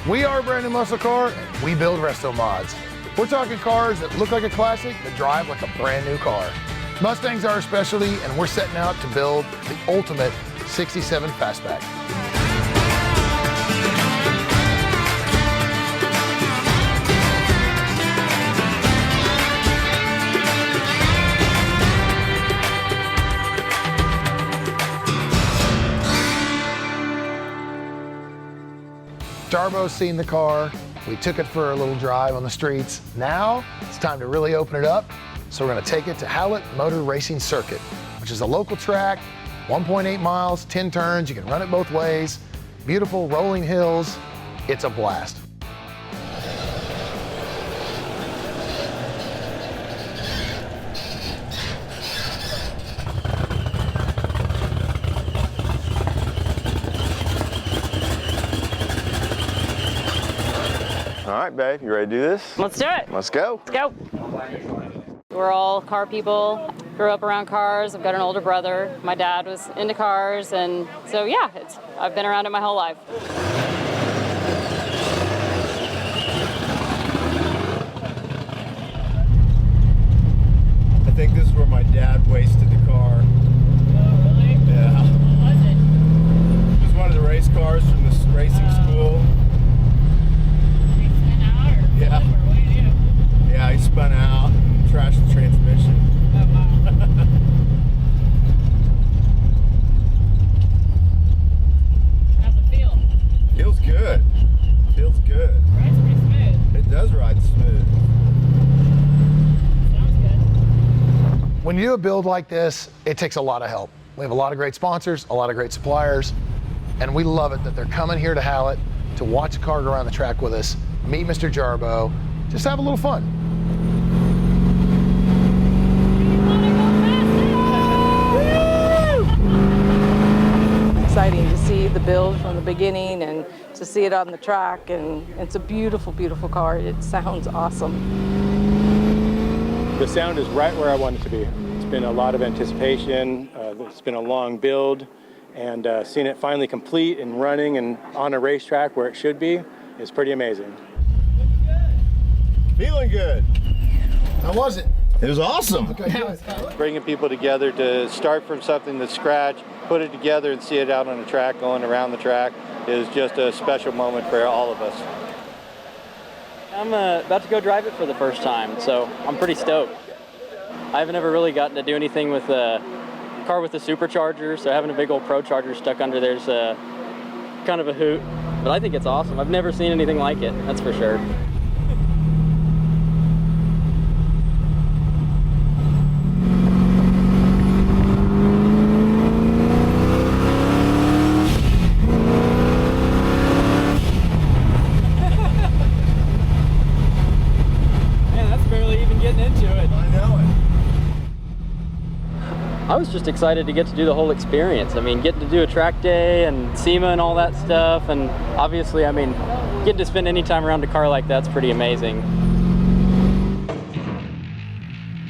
We are Brand New Muscle Car, and we build resto mods. We're talking cars that look like a classic, that drive like a brand new car. Mustangs are our specialty, and we're setting out to build the ultimate 67 Fastback. Jarbo's seen the car. We took it for a little drive on the streets. Now it's time to really open it up. So we're gonna take it to Hallett Motor Racing Circuit, which is a local track, 1.8 miles, 10 turns. You can run it both ways. Beautiful rolling hills. It's a blast. All right, babe, you ready to do this? Let's do it. Let's go. Let's go. We're all car people, grew up around cars. I've got an older brother. My dad was into cars, and so yeah, I've been around it my whole life. I think this is where my dad wasted the car. Oh, really? Yeah. What was it? It was one of the race cars from this racing school. Yeah. Yeah, he spun out and trashed the transmission. Oh, wow. How's it feel? Feels good. Feels good. Rides pretty smooth. It does ride smooth. Sounds good. When you do a build like this, it takes a lot of help. We have a lot of great sponsors, a lot of great suppliers, and we love it that they're coming here to Hallett to watch a car go around the track with us, meet Mr. Jarbo, just have a little fun. Exciting to see the build from the beginning and to see it on the track, and it's a beautiful, beautiful car. It sounds awesome. The sound is right where I want it to be. It's been a lot of anticipation, it's been a long build, and seeing it finally complete and running and on a racetrack where it should be is pretty amazing. Feeling good. How was it? It was awesome. Okay, good. Bringing people together to start from something that's scratch, put it together and see it out on the track, going around the track, is just a special moment for all of us. I'm about to go drive it for the first time, so I'm pretty stoked. I haven't ever really gotten to do anything with a car with a supercharger, so having a big old Pro Charger stuck under there's kind of a hoot. But I think it's awesome. I've never seen anything like it, that's for sure. I was just excited to get to do the whole experience. I mean, getting to do a track day and SEMA and all that stuff, and obviously, I mean, getting to spend any time around a car like that's pretty amazing.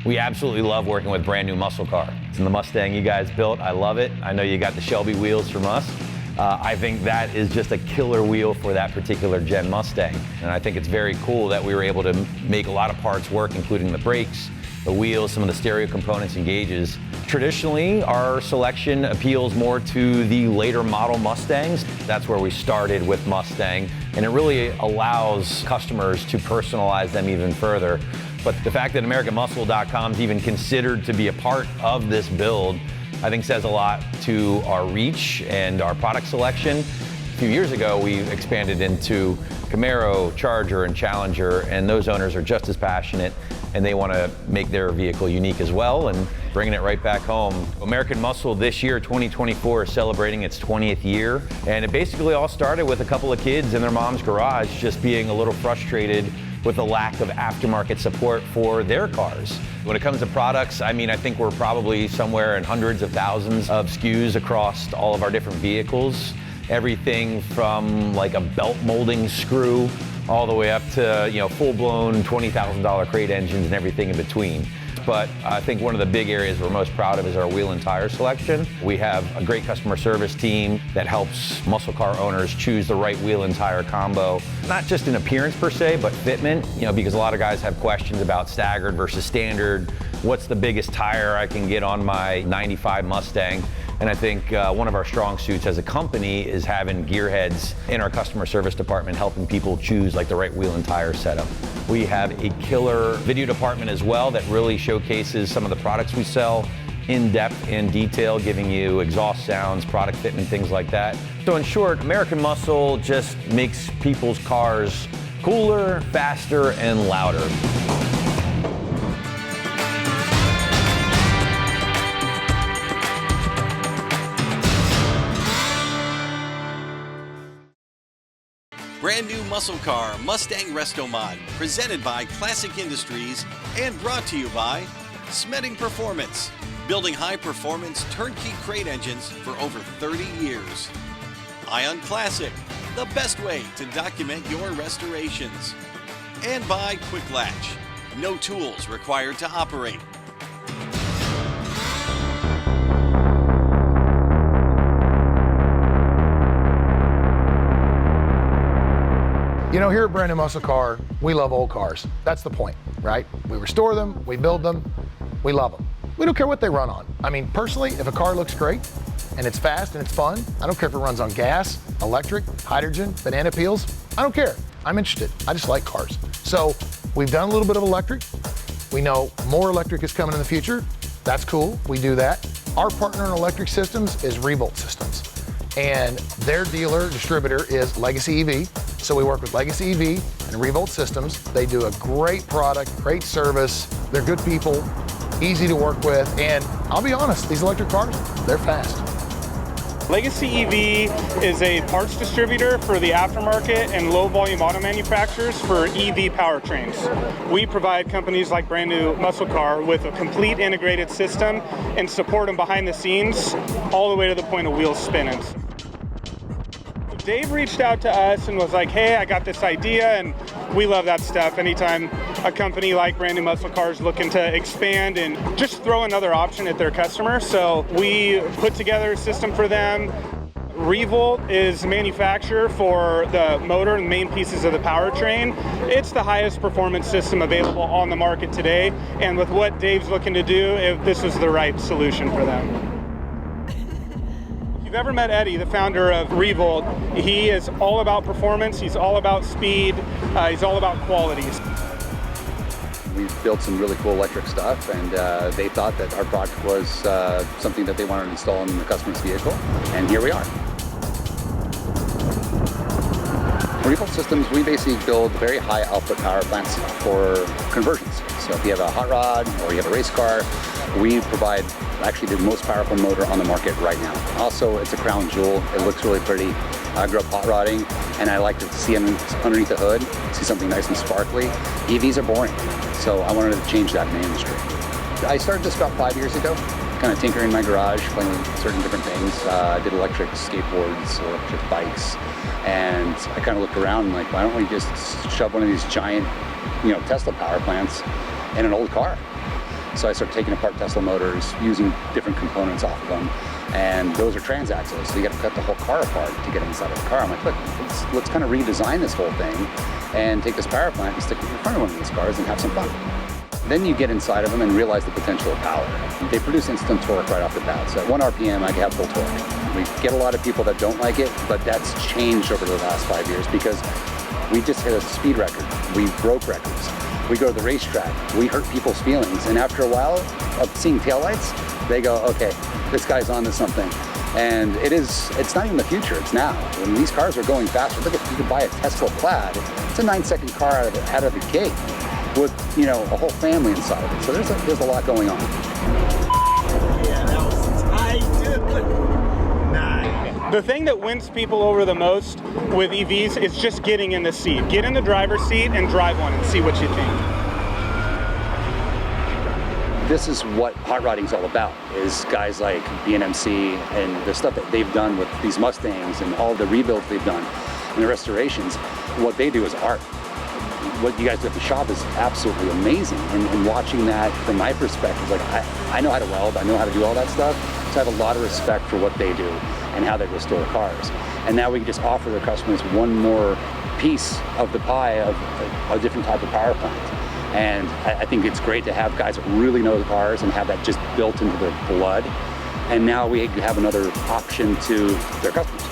We absolutely love working with Brand New Muscle Car. It's in the Mustang you guys built. I love it. I know you got the Shelby wheels from us. I think that is just a killer wheel for that particular gen Mustang. And I think it's very cool that we were able to make a lot of parts work, including the brakes, the wheels, some of the stereo components and gauges. Traditionally, our selection appeals more to the later model Mustangs. That's where we started with Mustang, and it really allows customers to personalize them even further. But the fact that AmericanMuscle.com is even considered to be a part of this build, I think says a lot to our reach and our product selection. A few years ago, we expanded into Camaro, Charger, and Challenger, and those owners are just as passionate, and they want to make their vehicle unique as well and bringing it right back home. American Muscle this year, 2024, is celebrating its 20th year, and it basically all started with a couple of kids in their mom's garage just being a little frustrated with the lack of aftermarket support for their cars. When it comes to products, I mean, I think we're probably somewhere in hundreds of thousands of SKUs across all of our different vehicles. Everything from like a belt molding screw all the way up to, you know, full-blown $20,000 crate engines and everything in between. but I think one of the big areas we're most proud of is our wheel and tire selection. We have a great customer service team that helps muscle car owners choose the right wheel and tire combo, not just in appearance per se, but fitment, because a lot of guys have questions about staggered versus standard. What's the biggest tire I can get on my 95 Mustang? And I think one of our strong suits as a company is having gearheads in our customer service department helping people choose like the right wheel and tire setup. We have a killer video department as well that really showcases some of the products we sell in depth and detail, giving you exhaust sounds, product fitment, things like that. So in short, American Muscle just makes people's cars cooler, faster, and louder. Brand new muscle car, Mustang RestoMod, presented by Classic Industries and brought to you by Smedding Performance, building high-performance turnkey crate engines for over 30 years. Ion Classic, the best way to document your restorations. And by Quick Latch, no tools required to operate. Here at Brand New Muscle Car, we love old cars. That's the point, right? We restore them, we build them, we love them. We don't care what they run on. I mean, personally, if a car looks great and it's fast and it's fun, I don't care if it runs on gas, electric, hydrogen, banana peels, I don't care. I'm interested. I just like cars. So we've done a little bit of electric. We know more electric is coming in the future. That's cool, we do that. Our partner in electric systems is Revolt Systems. And their dealer, distributor is Legacy EV. So we work with Legacy EV and Revolt Systems. They do a great product, great service. They're good people, easy to work with. And I'll be honest, these electric cars, they're fast. Legacy EV is a parts distributor for the aftermarket and low volume auto manufacturers for EV powertrains. We provide companies like Brand New Muscle Car with a complete integrated system and support them behind the scenes all the way to the point of wheels spinning. Dave reached out to us and was like, hey, I got this idea, and we love that stuff. Anytime a company like Brand New Muscle Car is looking to expand and just throw another option at their customer. So we put together a system for them. Revolt is manufacturer for the motor and main pieces of the powertrain. It's the highest performance system available on the market today. And with what Dave's looking to do, this was the right solution for them. If you've ever met Eddie, the founder of Revolt, he is all about performance, he's all about speed, he's all about quality. We've built some really cool electric stuff, and they thought that our product was something that they wanted to install in the customer's vehicle, and here we are. Revolt Systems, we basically build very high output power plants for conversions. So if you have a hot rod or you have a race car, we provide actually the most powerful motor on the market right now. Also, it's a crown jewel. It looks really pretty. I grew up hot rodding, and I like to see underneath the hood, see something nice and sparkly. EVs are boring, so I wanted to change that in the industry. I started just about 5 years ago, kind of tinkering in my garage, playing with certain different things. I did electric skateboards, electric bikes, and I kind of looked around and like, why don't we just shove one of these giant, Tesla power plants in an old car? So I started taking apart Tesla motors, using different components off of them, and those are transaxles, so you got to cut the whole car apart to get inside of the car. I'm like, look, let's kind of redesign this whole thing and take this power plant and stick it in front of one of these cars and have some fun. Then you get inside of them and realize the potential of power. They produce instant torque right off the bat, so at 1 RPM I can have full torque. We get a lot of people that don't like it, but that's changed over the last 5 years because we just hit a speed record. We broke records. We go to the racetrack, we hurt people's feelings, and after a while of seeing taillights, they go, okay, this guy's onto something. And it's not even the future, it's now. When these cars are going faster, look at, you can buy a Tesla Plaid, it's a 9-second car out of the gate with, a whole family inside of it. So there's a lot going on. Yeah, that was tight, dude. The thing that wins people over the most with EVs is just getting in the seat. Get in the driver's seat and drive one and see what you think. This is what hot rodding is all about, is guys like BNMC and the stuff that they've done with these Mustangs and all the rebuilds they've done and the restorations. What they do is art. what you guys do at the shop is absolutely amazing. And watching that from my perspective, like I know how to weld, I know how to do all that stuff. So I have a lot of respect for what they do and how they restore cars. And now we can just offer their customers one more piece of the pie of a different type of power plant. And I think it's great to have guys that really know the cars and have that just built into their blood. And now we have another option to their customers.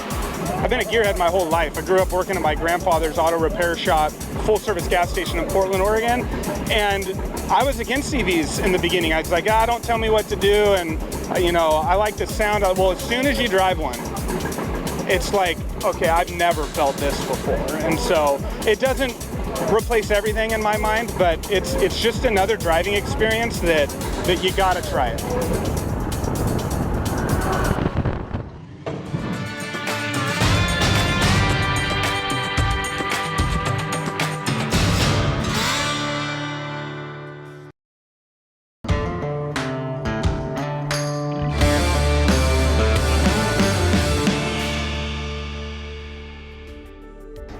I've been a gearhead my whole life. I grew up working at my grandfather's auto repair shop, full service gas station in Portland, Oregon. And I was against EVs in the beginning. I was like, don't tell me what to do. And I like the sound of, well, as soon as you drive one, it's like, okay, I've never felt this before. And so it doesn't replace everything in my mind, but it's just another driving experience that you gotta try it.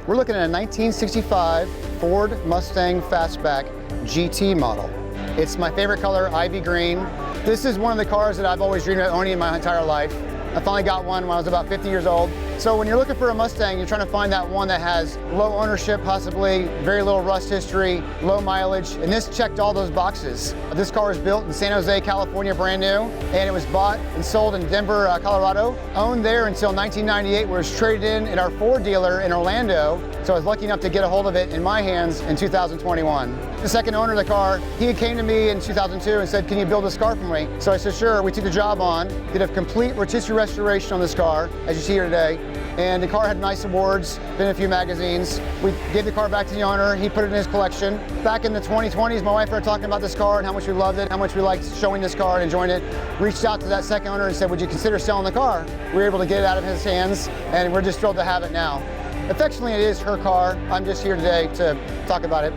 We're looking at a 1965 Ford Mustang Fastback GT model. It's my favorite color, ivy green. This is one of the cars that I've always dreamed of owning in my entire life. I finally got one when I was about 50 years old. So when you're looking for a Mustang, you're trying to find that one that has low ownership, possibly very little rust history, low mileage, and this checked all those boxes. This car was built in San Jose, California, brand new, and it was bought and sold in Denver, Colorado. Owned there until 1998, where it was traded in at our Ford dealer in Orlando. So I was lucky enough to get a hold of it in my hands in 2021. The second owner of the car, he came to me in 2002 and said, can you build this car for me? So I said, sure. We took the job on, did a complete rotisserie restoration on this car, as you see here today. And the car had nice awards, been in a few magazines. We gave the car back to the owner, he put it in his collection. Back in the 2020s, my wife and I were talking about this car and how much we loved it, how much we liked showing this car and enjoying it. Reached out to that second owner and said, would you consider selling the car? We were able to get it out of his hands, and we're just thrilled to have it now. Affectionately, it is her car. I'm just here today to talk about it.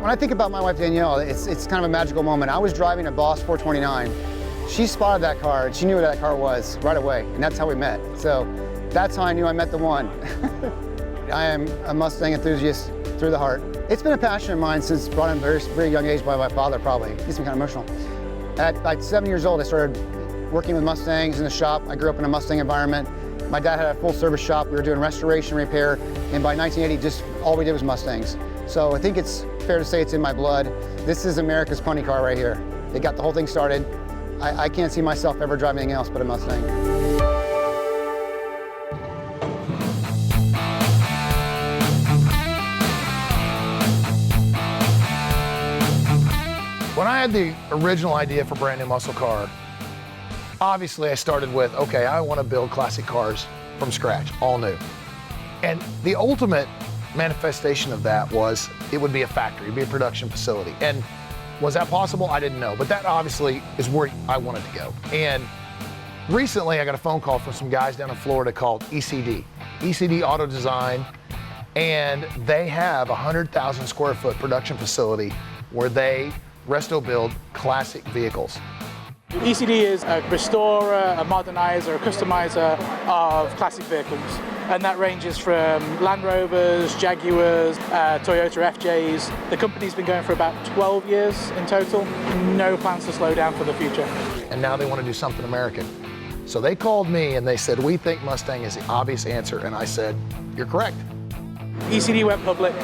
When I think about my wife Danielle, it's kind of a magical moment. I was driving a Boss 429. She spotted that car and she knew what that car was right away, and that's how we met. So that's how I knew I met the one. I am a Mustang enthusiast through the heart. It's been a passion of mine since brought in a very young age by my father, probably. It gets me kind of emotional. At 7 years old, I started working with Mustangs in the shop. I grew up in a Mustang environment. My dad had a full service shop. We were doing restoration, repair, and by 1980, just all we did was Mustangs. So I think it's fair to say it's in my blood. This is America's pony car right here. They got the whole thing started. I can't see myself ever driving anything else but a Mustang. When I had the original idea for Brand New Muscle Car, obviously I started with, okay, I want to build classic cars from scratch, all new. And the ultimate manifestation of that was it would be a factory, it'd be a production facility. And was that possible? I didn't know, but that obviously is where I wanted to go. And recently I got a phone call from some guys down in Florida called ECD Auto Design, and they have a 100,000 square foot production facility where they resto build classic vehicles. ECD is a restorer, a modernizer, a customizer of classic vehicles. And that ranges from Land Rovers, Jaguars, Toyota FJs. The company's been going for about 12 years in total. No plans to slow down for the future. And now they want to do something American. So they called me and they said, we think Mustang is the obvious answer. And I said, you're correct. ECD went public,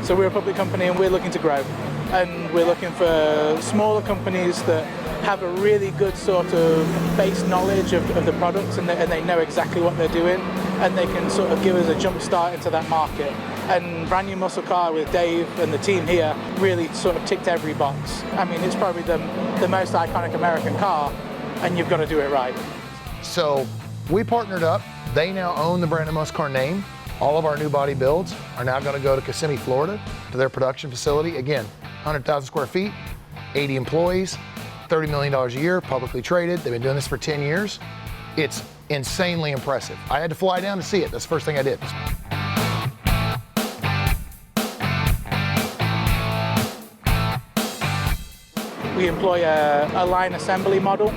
so we're a public company and we're looking to grow. And we're looking for smaller companies that have a really good sort of base knowledge of the products, and they know exactly what they're doing, and they can sort of give us a jump start into that market. And Brand New Muscle Car with Dave and the team here really sort of ticked every box. I mean, it's probably the most iconic American car, and you've got to do it right. So we partnered up. They now own the Brand New Muscle Car name. All of our new body builds are now going to go to Kissimmee, Florida, to their production facility. Again, 100,000 square feet, 80 employees, $30 million a year, publicly traded. They've been doing this for 10 years. It's insanely impressive. I had to fly down to see it. That's the first thing I did. We employ a line assembly model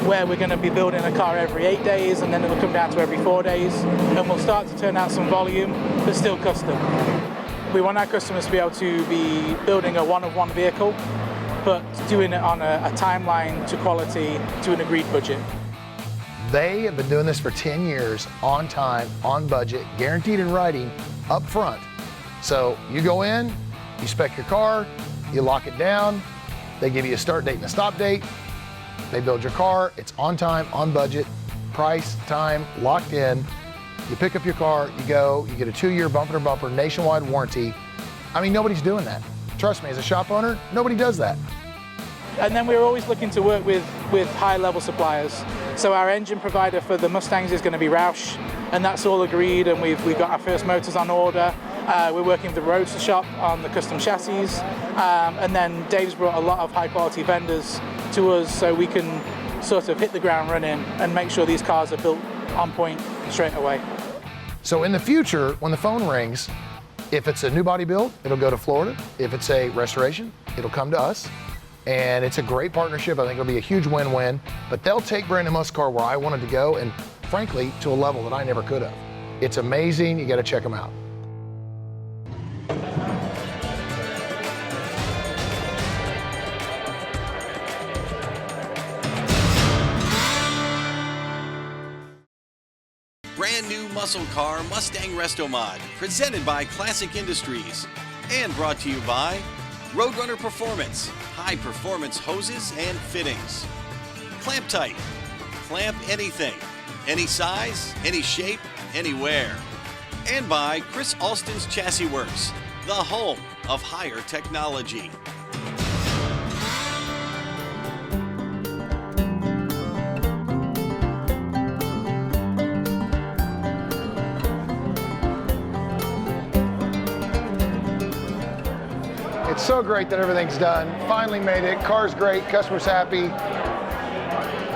where we're going to be building a car every 8 days, and then it'll come down to every 4 days, and we'll start to turn out some volume, but still custom. We want our customers to be able to be building a one-of-one vehicle, but doing it on a timeline to quality to an agreed budget. They have been doing this for 10 years, on time, on budget, guaranteed in writing, up front. So you go in, you spec your car, you lock it down, they give you a start date and a stop date, they build your car, it's on time, on budget, price, time, locked in. You pick up your car, you go, you get a 2-year bumper-to-bumper nationwide warranty. I mean, nobody's doing that. Trust me, as a shop owner, nobody does that. And then we're always looking to work with high-level suppliers. So our engine provider for the Mustangs is going to be Roush, and that's all agreed, and we've got our first motors on order. We're working with the Roadster shop on the custom chassis, and then Dave's brought a lot of high-quality vendors to us so we can sort of hit the ground running and make sure these cars are built on point straight away. So in the future, when the phone rings, if it's a new body build, it'll go to Florida. If it's a restoration, it'll come to us. And it's a great partnership. I think it'll be a huge win-win. But they'll take Brand New Muscle Car where I wanted to go, and frankly, to a level that I never could have. It's amazing. You got to check them out. Brand New Muscle Car Mustang RestoMod, presented by Classic Industries and brought to you by Roadrunner Performance, high performance hoses and fittings. Clamp Tight, clamp anything, any size, any shape, anywhere. And by Chris Alston's Chassis Works, the home of higher technology. It's so great that everything's done. Finally made it. Car's great. Customer's happy.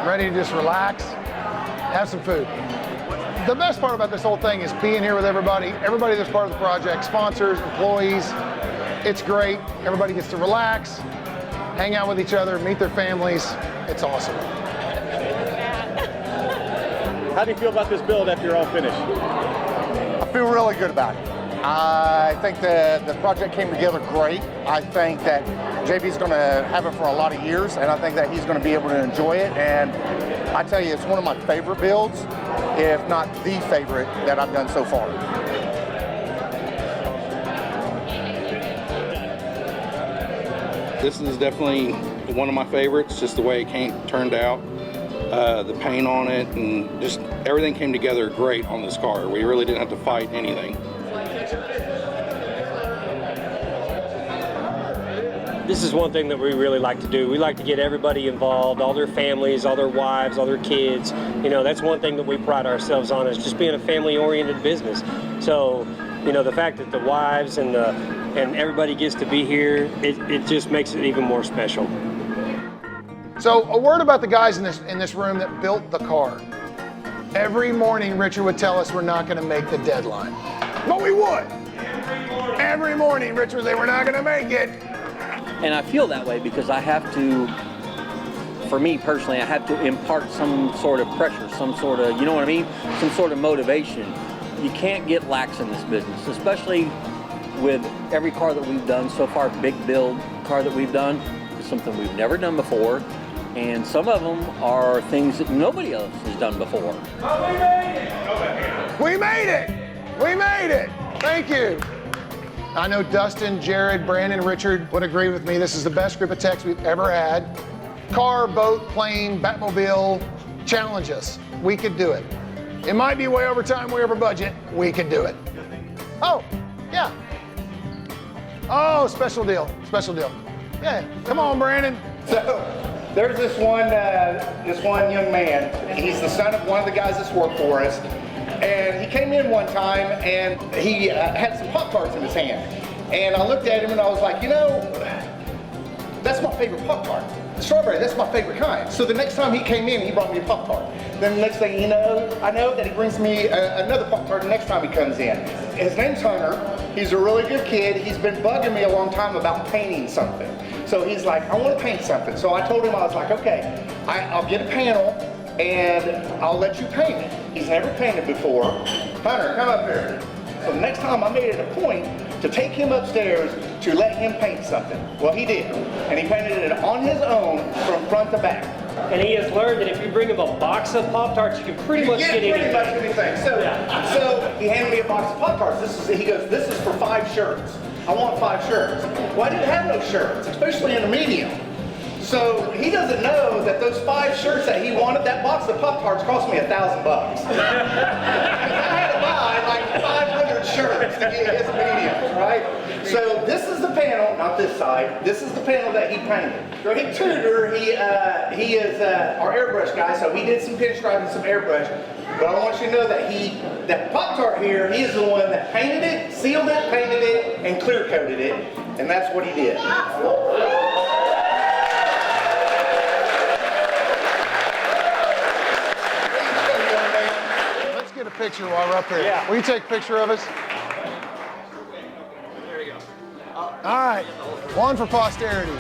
Ready to just relax, have some food. The best part about this whole thing is being here with everybody. Everybody that's part of the project, sponsors, employees. It's great. Everybody gets to relax, hang out with each other, meet their families. It's awesome. How do you feel about this build after you're all finished? I feel really good about it. I think the project came together great. I think that JB's going to have it for a lot of years, and I think that he's going to be able to enjoy it. And I tell you, it's one of my favorite builds, if not the favorite that I've done so far. This is definitely one of my favorites, just the way it turned out. The paint on it and just everything came together great on this car. We really didn't have to fight anything. This is one thing that we really like to do. We like to get everybody involved, all their families, all their wives, all their kids. You know, that's one thing that we pride ourselves on, is just being a family-oriented business. So, you know, the fact that the wives and everybody gets to be here, it just makes it even more special. So a word about the guys in this room that built the car. Every morning, Richard would tell us we're not going to make the deadline. But we would. Every morning, Richard would say we're not going to make it. And I feel that way because I have to, for me personally, I have to impart some sort of pressure, some sort of, you know what I mean? Some sort of motivation. You can't get lax in this business, especially with every car that we've done so far, big build car that we've done, is something we've never done before. And some of them are things that nobody else has done before. Oh, we made it! We made it! We made it! Thank you. I know Dustin, Jared, Brandon, Richard would agree with me. This is the best group of techs we've ever had. Car, boat, plane, Batmobile, challenge us. We could do it. It might be way over time, way over budget. We can do it. Oh, yeah. Oh, special deal, special deal. Yeah, come on, Brandon. So there's this one young man. He's the son of one of the guys that's worked for us. And he came in one time and he had some Pop-Tarts in his hand. And I looked at him and I was like, you know, that's my favorite Pop-Tart. Strawberry, that's my favorite kind. So the next time he came in, he brought me a Pop-Tart. Then the next thing you know, I know that he brings me another Pop-Tart the next time he comes in. His name's Hunter. He's a really good kid. He's been bugging me a long time about painting something. So he's like, I want to paint something. So I told him, I was like, okay, I'll get a panel and I'll let you paint it. He's never painted before. Hunter, come up here. So the next time I made it a point to take him upstairs to let him paint something. Well, he did, and he painted it on his own from front to back. And he has learned that if you bring him a box of Pop-Tarts, you can pretty much get anything. Pretty much anything. So he handed me a box of Pop-Tarts. He goes, this is for 5 shirts. I want 5 shirts. Well, I didn't have no shirts, especially in a medium. So he doesn't know that those 5 shirts that he wanted, that box of Pop-Tarts cost me $1,000. I had to buy like 500 shirts to get his mediums, right? So this is the panel, not this side. This is the panel that he painted. Greg Tudor, he is our airbrush guy, so he did some pinstripe and some airbrush. But I want you to know that that Pop-Tart here, he is the one that painted it, sealed it, painted it, and clear coated it, and that's what he did. Get a picture while we're up here. Yeah. Will you take a picture of us? There you go. All right, one for posterity.